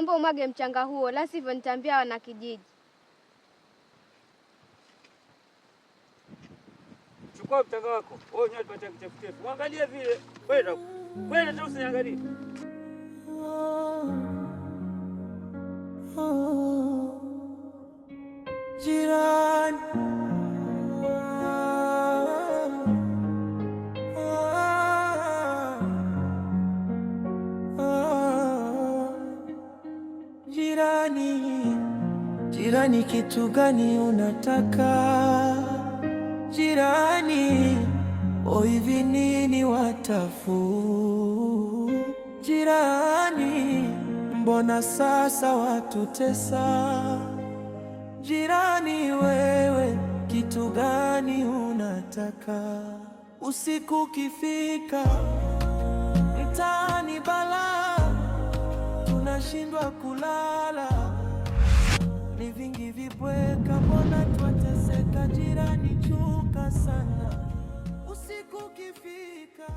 naomba umwage mchanga huo, la sivyo nitaambia wana kijiji. Chukua mchanga wako. Wewe nyote tuacha kichefuchefu. Muangalie vile. Kwenda. Kwenda tu usiniangalie. Jirani. Jirani, kitu gani unataka? Jirani, hivi nini watafu? Jirani, mbona sasa watutesa? Jirani wewe, kitu gani unataka? Usiku kifika, mtaani balaa, tunashindwa kulala, ni vingi vibweka, mbona twateseka? Jirani chuka sana, usiku kifika.